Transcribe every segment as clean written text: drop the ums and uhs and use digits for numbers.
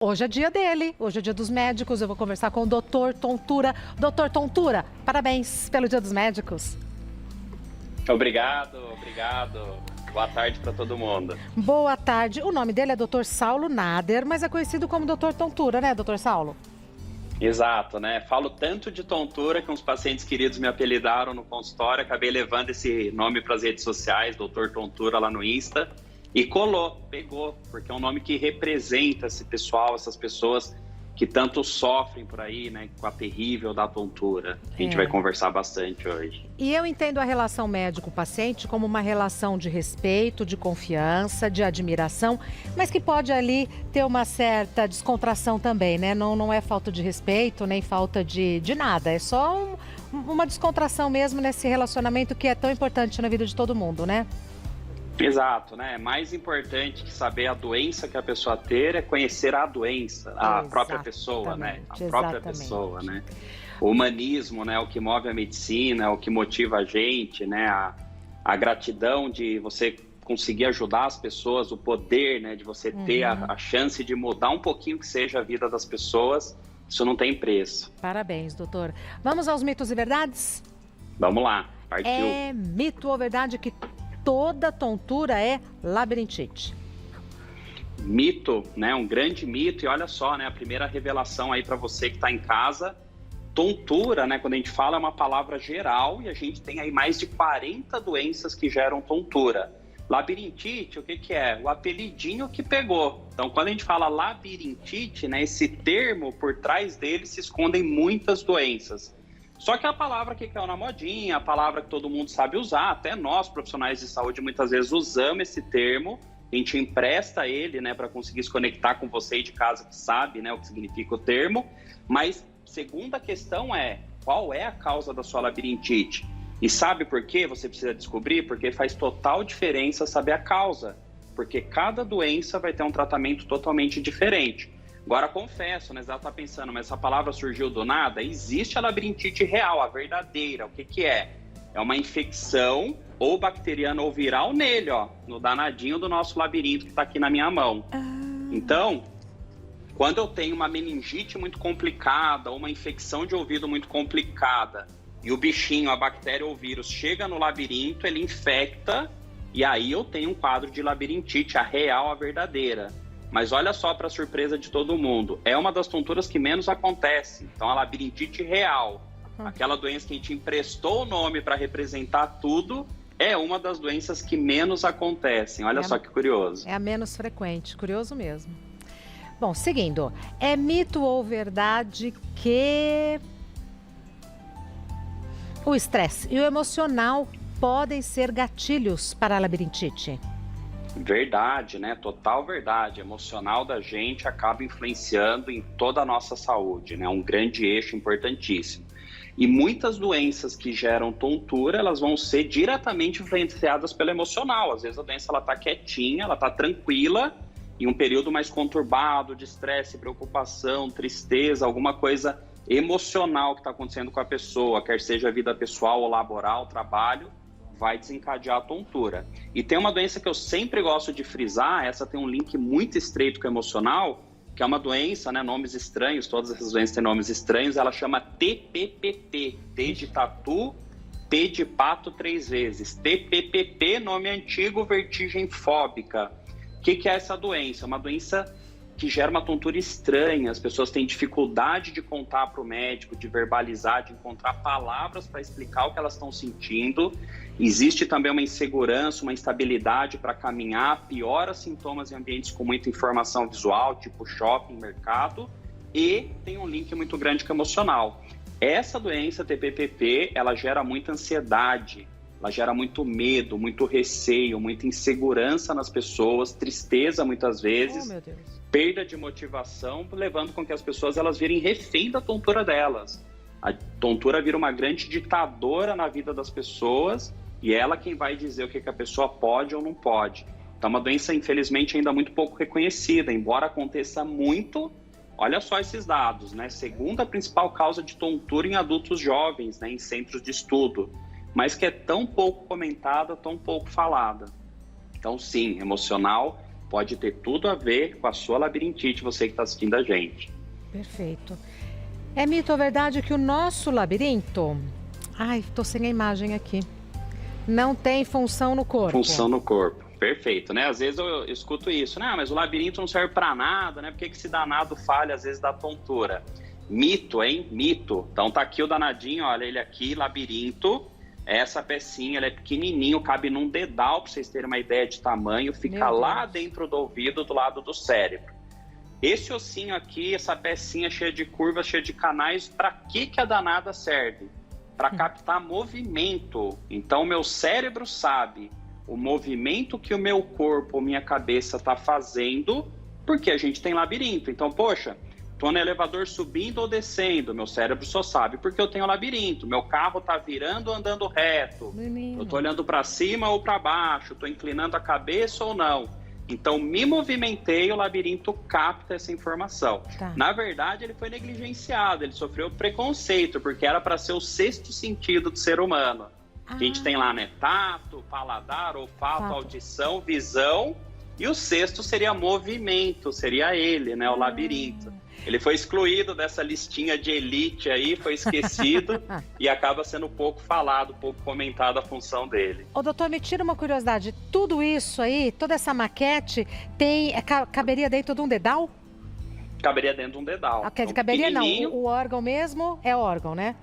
Hoje é dia dele, hoje é dia dos médicos. Eu vou conversar com o Dr. Tontura. Dr. Tontura, parabéns pelo Dia dos Médicos. Obrigado. Boa tarde para todo mundo. Boa tarde. O nome dele é Dr. Saulo Nader, mas é conhecido como Dr. Tontura, né, Dr. Saulo? Exato, né? Falo tanto de tontura que uns pacientes queridos me apelidaram no consultório, acabei levando esse nome para as redes sociais, Dr. Tontura lá no Insta, e pegou, porque é um nome que representa esse pessoal, essas pessoas que tanto sofrem por aí, né, com a terrível da tontura. A gente vai conversar bastante hoje. E eu entendo a relação médico-paciente como uma relação de respeito, de confiança, de admiração, mas que pode ali ter uma certa descontração também, né? Não é falta de respeito, nem falta de nada, é só uma descontração mesmo nesse relacionamento que é tão importante na vida de todo mundo, né? Exato, né? Mais importante que saber a doença que a pessoa ter é conhecer a doença, a própria pessoa, né? A própria pessoa, né? O humanismo, né? O que move a medicina, o que motiva a gente, né? A gratidão de você conseguir ajudar as pessoas, o poder, né? De você ter a chance de mudar um pouquinho que seja a vida das pessoas, isso não tem preço. Parabéns, doutor. Vamos aos mitos e verdades? Vamos lá, partiu. É mito ou verdade que toda tontura é labirintite? Mito, né? Um grande mito. E olha só, né? A primeira revelação aí para você que está em casa. Tontura, né? Quando a gente fala, é uma palavra geral e a gente tem aí mais de 40 doenças que geram tontura. Labirintite, o que é? O apelidinho que pegou. Então, quando a gente fala labirintite, né? Esse termo, por trás dele se escondem muitas doenças. Só que a palavra que caiu na modinha, a palavra que todo mundo sabe usar, até nós, profissionais de saúde, muitas vezes usamos esse termo, a gente empresta ele, né, para conseguir se conectar com você aí de casa que sabe, né, o que significa o termo. Mas, segunda questão é, qual é a causa da sua labirintite? E sabe por quê? Você precisa descobrir, porque faz total diferença saber a causa, porque cada doença vai ter um tratamento totalmente diferente. Agora, confesso, né, você está pensando, mas essa palavra surgiu do nada? Existe a labirintite real, a verdadeira. O que é? É uma infecção ou bacteriana ou viral nele, ó, no danadinho do nosso labirinto que está aqui na minha mão. Então, quando eu tenho uma meningite muito complicada, ou uma infecção de ouvido muito complicada, e o bichinho, a bactéria ou o vírus chega no labirinto, ele infecta, e aí eu tenho um quadro de labirintite, a real, a verdadeira. Mas olha só, para surpresa de todo mundo, é uma das tonturas que menos acontece. Então, a labirintite real, aquela doença que a gente emprestou o nome para representar tudo, é uma das doenças que menos acontecem. Olha só que curioso. É a menos frequente, curioso mesmo. Bom, seguindo, é mito ou verdade que o estresse e o emocional podem ser gatilhos para a labirintite? Verdade, né? Total verdade. Emocional da gente acaba influenciando em toda a nossa saúde, né? Um grande eixo importantíssimo. E muitas doenças que geram tontura, elas vão ser diretamente influenciadas pelo emocional. Às vezes a doença ela tá quietinha, ela tá tranquila, em um período mais conturbado de estresse, preocupação, tristeza, alguma coisa emocional que está acontecendo com a pessoa, quer seja vida pessoal ou laboral, trabalho, vai desencadear a tontura. E tem uma doença que eu sempre gosto de frisar, essa tem um link muito estreito com o emocional, que é uma doença, né, nomes estranhos, todas essas doenças têm nomes estranhos, ela chama TPPP, T de tatu, P de pato 3 vezes. TPPP, nome antigo, vertigem fóbica. O que é essa doença? É uma doença que gera uma tontura estranha, as pessoas têm dificuldade de contar para o médico, de verbalizar, de encontrar palavras para explicar o que elas estão sentindo. Existe também uma insegurança, uma instabilidade para caminhar, piora sintomas em ambientes com muita informação visual, tipo shopping, mercado, e tem um link muito grande com o emocional. Essa doença, TPPP, ela gera muita ansiedade, ela gera muito medo, muito receio, muita insegurança nas pessoas, tristeza muitas vezes, perda de motivação, levando com que as pessoas elas virem refém da tontura delas. A tontura vira uma grande ditadora na vida das pessoas e ela quem vai dizer o que a pessoa pode ou não pode. Então é uma doença, infelizmente, ainda muito pouco reconhecida, embora aconteça muito. Olha só esses dados, né? Segunda principal causa de tontura em adultos jovens, né? Em centros de estudo, mas que é tão pouco comentada, tão pouco falada. Então, sim, emocional Pode ter tudo a ver com a sua labirintite, você que está assistindo a gente. Perfeito. É mito ou verdade que o nosso labirinto... Ai, tô sem a imagem aqui. Não tem função no corpo. Função no corpo. Perfeito, né? Às vezes eu escuto isso, né? Mas o labirinto não serve para nada, né? Por que esse danado falha, às vezes, da tontura? Mito, hein? Mito. Então tá aqui o danadinho, olha ele aqui, labirinto. Essa pecinha, ela é pequenininho, cabe num dedal, para vocês terem uma ideia de tamanho. Fica lá dentro do ouvido, do lado do cérebro. Esse ossinho aqui, essa pecinha cheia de curvas, cheia de canais, para que a danada serve? Para captar movimento. Então, o meu cérebro sabe o movimento que o meu corpo, minha cabeça está fazendo, porque a gente tem labirinto. Então, poxa, estou no elevador subindo ou descendo, meu cérebro só sabe porque eu tenho labirinto. Meu carro está virando ou andando reto. Eu estou olhando para cima ou para baixo, estou inclinando a cabeça ou não. Então, me movimentei, o labirinto capta essa informação. Tá. Na verdade, ele foi negligenciado, ele sofreu preconceito, porque era para ser o sexto sentido do ser humano. A gente tem lá, né, tato, paladar, olfato, audição, visão, e o sexto seria movimento, seria ele, né, o labirinto. Ele foi excluído dessa listinha de elite aí, foi esquecido e acaba sendo pouco falado, pouco comentado a função dele. Ô, doutor, me tira uma curiosidade. Tudo isso aí, toda essa maquete, caberia dentro de um dedal? Caberia dentro de um dedal. Então, caberia não, o órgão mesmo é órgão, né?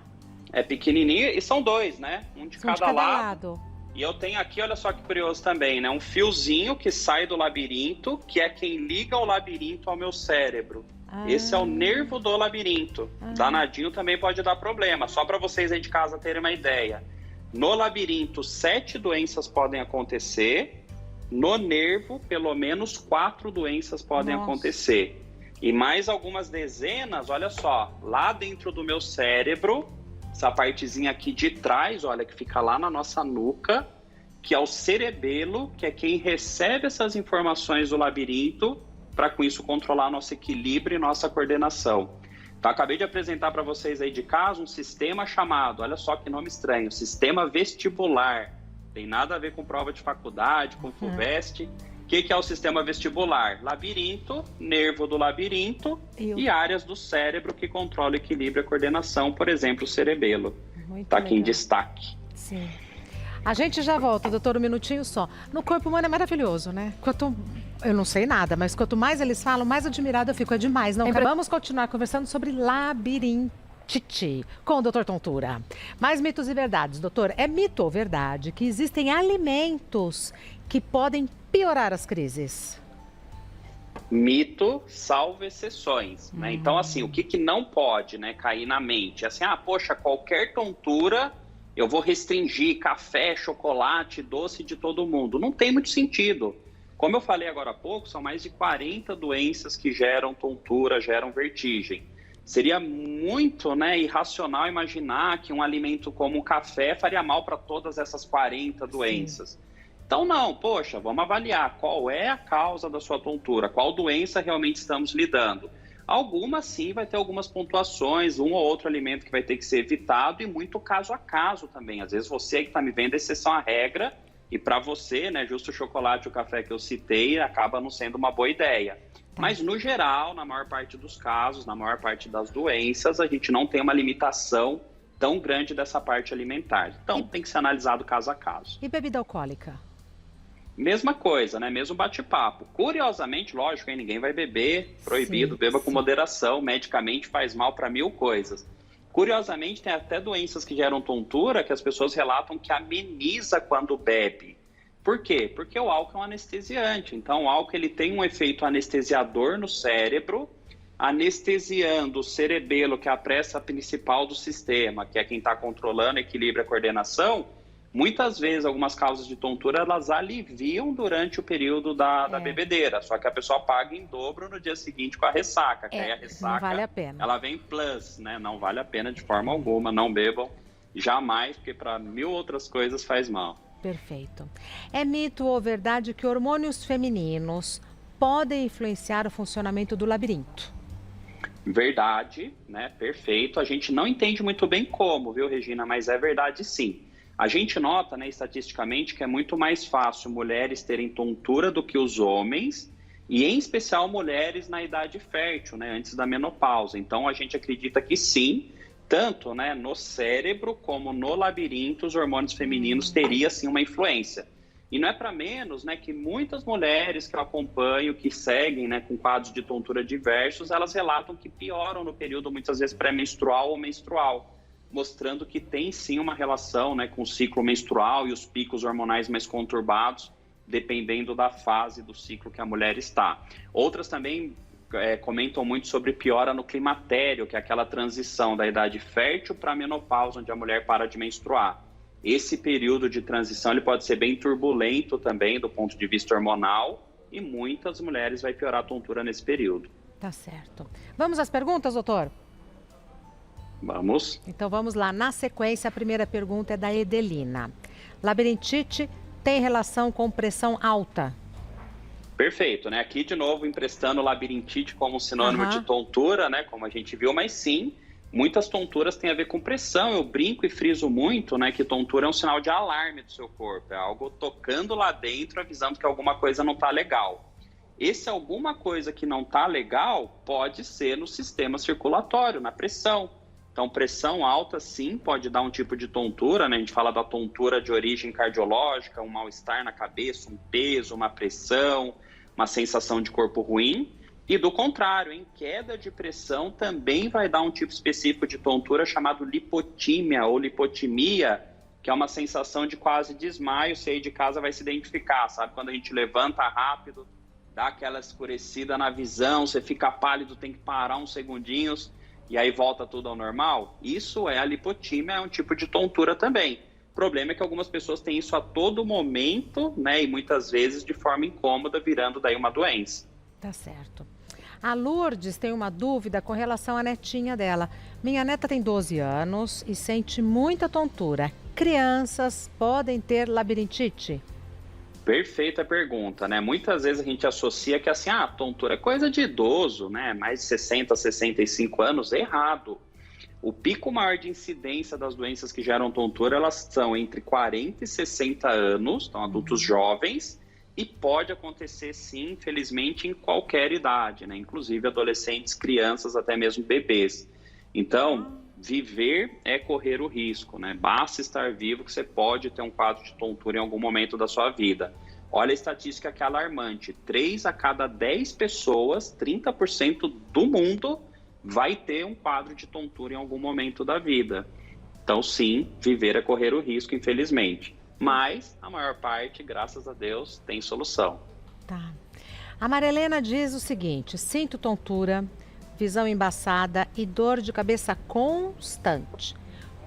É pequenininho e são dois, né? Um de cada lado. E eu tenho aqui, olha só que curioso também, né? Um fiozinho que sai do labirinto, que é quem liga o labirinto ao meu cérebro. Esse é o nervo do labirinto. Danadinho também pode dar problema. Só para vocês aí de casa terem uma ideia. No labirinto, 7 doenças podem acontecer. No nervo, pelo menos 4 doenças podem acontecer. E mais algumas dezenas, olha só, lá dentro do meu cérebro, essa partezinha aqui de trás, olha, que fica lá na nossa nuca, que é o cerebelo, que é quem recebe essas informações do labirinto, para com isso controlar nosso equilíbrio e nossa coordenação. Então, acabei de apresentar para vocês aí de casa um sistema chamado, olha só que nome estranho, sistema vestibular. Tem nada a ver com prova de faculdade, com FUVEST. O que é o sistema vestibular? Labirinto, nervo do labirinto e áreas do cérebro que controlam o equilíbrio e a coordenação, por exemplo, o cerebelo. Está aqui em destaque. Sim. A gente já volta, doutor, um minutinho só. No corpo humano é maravilhoso, né? Eu não sei nada, mas quanto mais eles falam, mais admirada eu fico. É demais, não? Vamos continuar conversando sobre labirintite com o doutor Tontura. Mais mitos e verdades, doutor. É mito ou verdade que existem alimentos que podem piorar as crises? Mito, salvo exceções, né? Então, assim, o que não pode, né, cair na mente? Assim, poxa, qualquer tontura eu vou restringir café, chocolate, doce de todo mundo. Não tem muito sentido. Como eu falei agora há pouco, são mais de 40 doenças que geram tontura, geram vertigem. Seria muito, né, irracional imaginar que um alimento como o café faria mal para todas essas 40 doenças. Sim. Então, não, poxa, vamos avaliar qual é a causa da sua tontura, qual doença realmente estamos lidando. Algumas, sim, vai ter algumas pontuações, um ou outro alimento que vai ter que ser evitado e muito caso a caso também. Às vezes você que está me vendo, exceção à regra, e para você, né, justo o chocolate e o café que eu citei, acaba não sendo uma boa ideia. Mas, no geral, na maior parte dos casos, na maior parte das doenças, a gente não tem uma limitação tão grande dessa parte alimentar. Então, tem que ser analisado caso a caso. E bebida alcoólica? Mesma coisa, né? Mesmo bate-papo. Curiosamente, lógico, hein? Ninguém vai beber, proibido, beba com moderação, medicamente faz mal para 1000 coisas. Curiosamente, tem até doenças que geram tontura que as pessoas relatam que ameniza quando bebe. Por quê? Porque o álcool é um anestesiante. Então, o álcool ele tem um efeito anestesiador no cérebro, anestesiando o cerebelo, que é a peça principal do sistema, que é quem está controlando o equilíbrio e a coordenação. Muitas vezes, algumas causas de tontura, elas aliviam durante o período da bebedeira, só que a pessoa paga em dobro no dia seguinte com a ressaca, que aí a ressaca, não vale a pena. Ela vem plus, né? Não vale a pena de forma alguma, não bebam jamais, porque para 1000 outras coisas faz mal. Perfeito. É mito ou verdade que hormônios femininos podem influenciar o funcionamento do labirinto? Verdade, né? Perfeito. A gente não entende muito bem como, viu, Regina? Mas é verdade sim. A gente nota, né, estatisticamente, que é muito mais fácil mulheres terem tontura do que os homens e em especial mulheres na idade fértil, né, antes da menopausa. Então a gente acredita que sim, tanto, né, no cérebro como no labirinto, os hormônios femininos teriam sim uma influência. E não é para menos, né, que muitas mulheres que eu acompanho, que seguem, né, com quadros de tontura diversos, elas relatam que pioram no período muitas vezes pré-menstrual ou menstrual, mostrando que tem sim uma relação, né, com o ciclo menstrual e os picos hormonais mais conturbados, dependendo da fase do ciclo que a mulher está. Outras também comentam muito sobre piora no climatério, que é aquela transição da idade fértil para a menopausa, onde a mulher para de menstruar. Esse período de transição ele pode ser bem turbulento também do ponto de vista hormonal e muitas mulheres vai piorar a tontura nesse período. Tá certo. Vamos às perguntas, doutor? Vamos. Então vamos lá. Na sequência, a primeira pergunta é da Edelina. Labirintite tem relação com pressão alta? Perfeito, né? Aqui de novo emprestando labirintite como sinônimo de tontura, né? Como a gente viu, mas sim, muitas tonturas têm a ver com pressão. Eu brinco e friso muito, né? Que tontura é um sinal de alarme do seu corpo. É algo tocando lá dentro, avisando que alguma coisa não está legal. Esse alguma coisa que não está legal pode ser no sistema circulatório, na pressão. Então, pressão alta, sim, pode dar um tipo de tontura, né? A gente fala da tontura de origem cardiológica, um mal-estar na cabeça, um peso, uma pressão, uma sensação de corpo ruim. E do contrário, em queda de pressão também vai dar um tipo específico de tontura chamado lipotímia ou lipotimia, que é uma sensação de quase desmaio. Você aí de casa vai se identificar, sabe? Quando a gente levanta rápido, dá aquela escurecida na visão, você fica pálido, tem que parar uns segundinhos e aí volta tudo ao normal. Isso é a lipotímia, é um tipo de tontura também. O problema é que algumas pessoas têm isso a todo momento, né? E muitas vezes de forma incômoda, virando daí uma doença. Tá certo. A Lourdes tem uma dúvida com relação à netinha dela. Minha neta tem 12 anos e sente muita tontura. Crianças podem ter labirintite? Perfeita pergunta, né? Muitas vezes a gente associa que assim, tontura é coisa de idoso, né? Mais de 60, 65 anos, errado. O pico maior de incidência das doenças que geram tontura, elas são entre 40 e 60 anos, então adultos jovens, e pode acontecer sim, infelizmente, em qualquer idade, né? Inclusive adolescentes, crianças, até mesmo bebês. Então, viver é correr o risco, né? Basta estar vivo que você pode ter um quadro de tontura em algum momento da sua vida. Olha a estatística que é alarmante. 3 a cada 10 pessoas, 30% do mundo, vai ter um quadro de tontura em algum momento da vida. Então, sim, viver é correr o risco, infelizmente. Mas a maior parte, graças a Deus, tem solução. Tá. A Marilena diz o seguinte: sinto tontura, visão embaçada e dor de cabeça constante.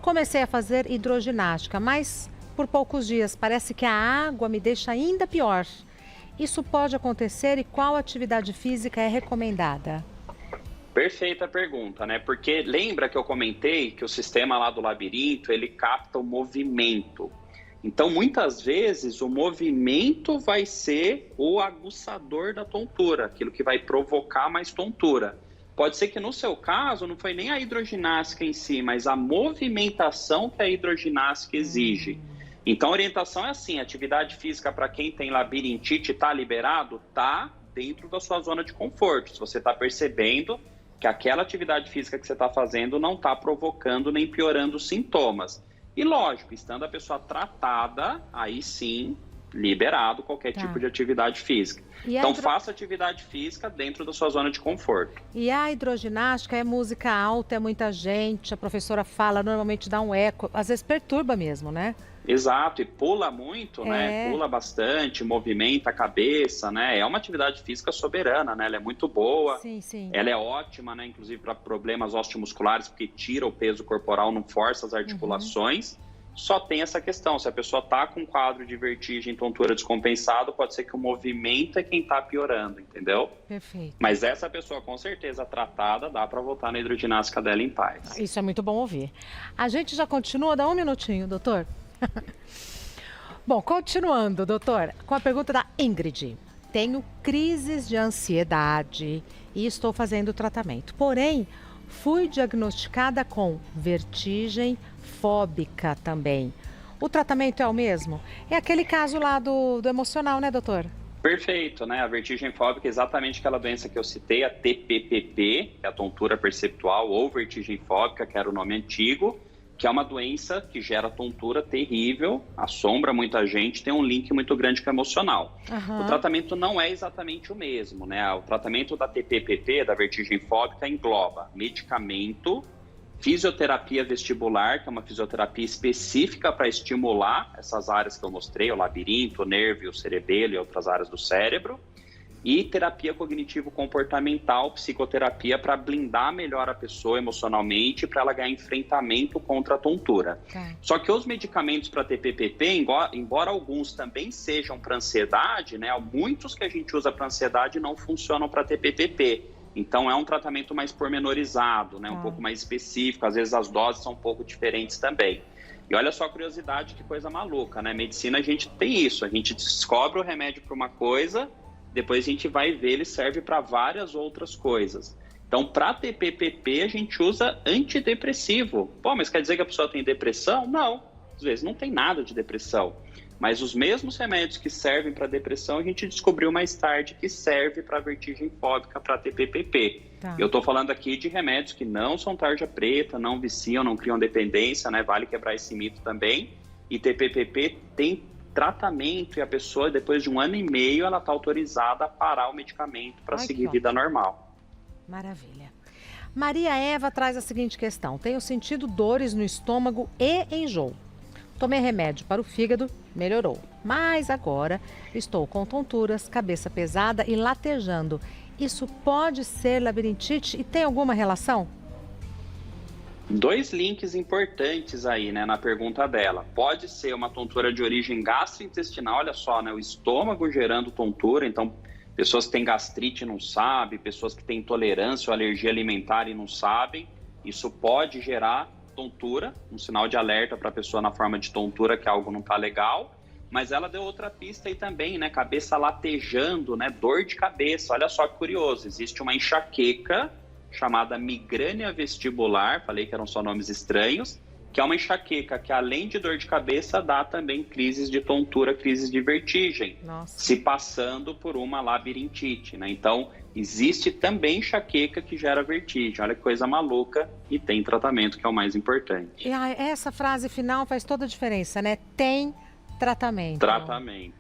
Comecei a fazer hidroginástica, mas por poucos dias parece que a água me deixa ainda pior. Isso pode acontecer e qual atividade física é recomendada? Perfeita pergunta, né? Porque lembra que eu comentei que o sistema lá do labirinto, ele capta o movimento. Então, muitas vezes, o movimento vai ser o aguçador da tontura, aquilo que vai provocar mais tontura. Pode ser que no seu caso não foi nem a hidroginástica em si, mas a movimentação que a hidroginástica exige. Então a orientação é assim, atividade física para quem tem labirintite está liberado? Está dentro da sua zona de conforto. Se você está percebendo que aquela atividade física que você está fazendo não está provocando nem piorando os sintomas. E lógico, estando a pessoa tratada, aí sim, liberado qualquer tipo de atividade física. Então faça atividade física dentro da sua zona de conforto. E a hidroginástica é música alta, é muita gente, a professora fala, normalmente dá um eco, às vezes perturba mesmo, né? Exato, e pula muito, né? Pula bastante, movimenta a cabeça, né? É uma atividade física soberana, né? Ela é muito boa, sim, sim. Ela é ótima, né? Inclusive para problemas osteomusculares, porque tira o peso corporal, não força as articulações. Só tem essa questão, se a pessoa está com um quadro de vertigem, tontura descompensado, pode ser que o movimento é quem está piorando, entendeu? Perfeito. Mas essa pessoa, com certeza, tratada, dá para voltar na hidroginástica dela em paz. Isso é muito bom ouvir. A gente já continua, dá um minutinho, doutor. Bom, continuando, doutor, com a pergunta da Ingrid. Tenho crises de ansiedade e estou fazendo tratamento. Porém, fui diagnosticada com vertigem fóbica também. O tratamento é o mesmo? É aquele caso lá do emocional, né, doutor? Perfeito, né? A vertigem fóbica é exatamente aquela doença que eu citei, a TPPP, que é a tontura perceptual, ou vertigem fóbica, que era o nome antigo, que é uma doença que gera tontura terrível, assombra muita gente, tem um link muito grande com o emocional. O tratamento não é exatamente o mesmo, né? O tratamento da TPPP, da vertigem fóbica, engloba medicamento, fisioterapia vestibular, que é uma fisioterapia específica para estimular essas áreas que eu mostrei, o labirinto, o nervo, o cerebelo e outras áreas do cérebro, e terapia cognitivo-comportamental, psicoterapia para blindar melhor a pessoa emocionalmente, para ela ganhar enfrentamento contra a tontura. Só que os medicamentos para TPPP, embora alguns também sejam para ansiedade, né, muitos que a gente usa para ansiedade não funcionam para TPPP. Então, é um tratamento mais pormenorizado, né? Um pouco mais específico. Às vezes, as doses são um pouco diferentes também. E olha só a curiosidade, que coisa maluca, né? Medicina, a gente tem isso. A gente descobre o remédio para uma coisa, depois a gente vai ver, ele serve para várias outras coisas. Então, para TPPP, a gente usa antidepressivo. Pô, mas quer dizer que a pessoa tem depressão? Não. Às vezes, não tem nada de depressão. Mas os mesmos remédios que servem para depressão, a gente descobriu mais tarde que serve para vertigem fóbica, para TPPP. Eu estou falando aqui de remédios que não são tarja preta, não viciam, não criam dependência, né? Vale quebrar esse mito também. E TPPP tem tratamento e a pessoa, depois de 1 ano e meio, ela está autorizada a parar o medicamento para seguir vida normal. Maravilha. Maria Eva traz a seguinte questão. Tenho sentido dores no estômago e enjoo. Tomei remédio para o fígado, melhorou. Mas agora estou com tonturas, cabeça pesada e latejando. Isso pode ser labirintite e tem alguma relação? 2 links importantes aí, né, na pergunta dela. Pode ser uma tontura de origem gastrointestinal, olha só, né, o estômago gerando tontura, então pessoas que têm gastrite não sabem, pessoas que têm intolerância ou alergia alimentar e não sabem, isso pode gerar tontura, um sinal de alerta para a pessoa na forma de tontura que algo não está legal, mas ela deu outra pista aí também, né? Cabeça latejando, né? Dor de cabeça. Olha só que curioso, existe uma enxaqueca chamada migrânia vestibular, falei que eram só nomes estranhos, que é uma enxaqueca que além de dor de cabeça dá também crises de tontura, crises de vertigem, se passando por uma labirintite, né? Então, existe também enxaqueca que gera vertigem. Olha que coisa maluca, e tem tratamento, que é o mais importante. E essa frase final faz toda a diferença, né? Tem tratamento. Tratamento.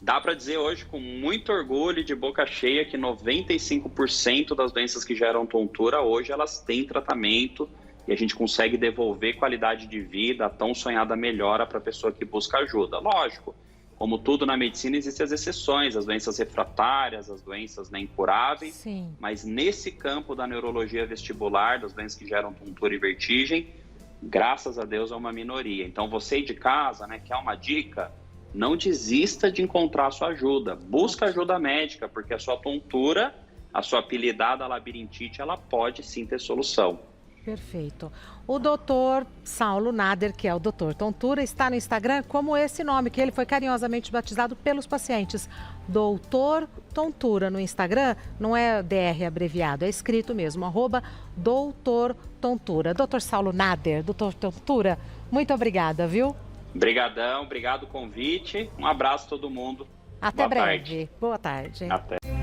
Dá para dizer hoje com muito orgulho e de boca cheia que 95% das doenças que geram tontura hoje elas têm tratamento e a gente consegue devolver qualidade de vida, a tão sonhada melhora para a pessoa que busca ajuda. Lógico, como tudo na medicina, existem as exceções, as doenças refratárias, as doenças, né, incuráveis. Sim. Mas nesse campo da neurologia vestibular, das doenças que geram tontura e vertigem, graças a Deus é uma minoria. Então você aí de casa, né, quer uma dica? Não desista de encontrar a sua ajuda. Busca ajuda médica, porque a sua tontura, a sua apelidada labirintite, ela pode sim ter solução. Perfeito. O doutor Saulo Nader, que é o doutor Tontura, está no Instagram como esse nome, que ele foi carinhosamente batizado pelos pacientes. Doutor Tontura no Instagram, não é DR abreviado, é escrito mesmo, @doutor Tontura. Doutor Saulo Nader, doutor Tontura, muito obrigada, viu? Obrigadão, obrigado o convite. Um abraço a todo mundo. Até Boa breve. tarde. Boa tarde. Até.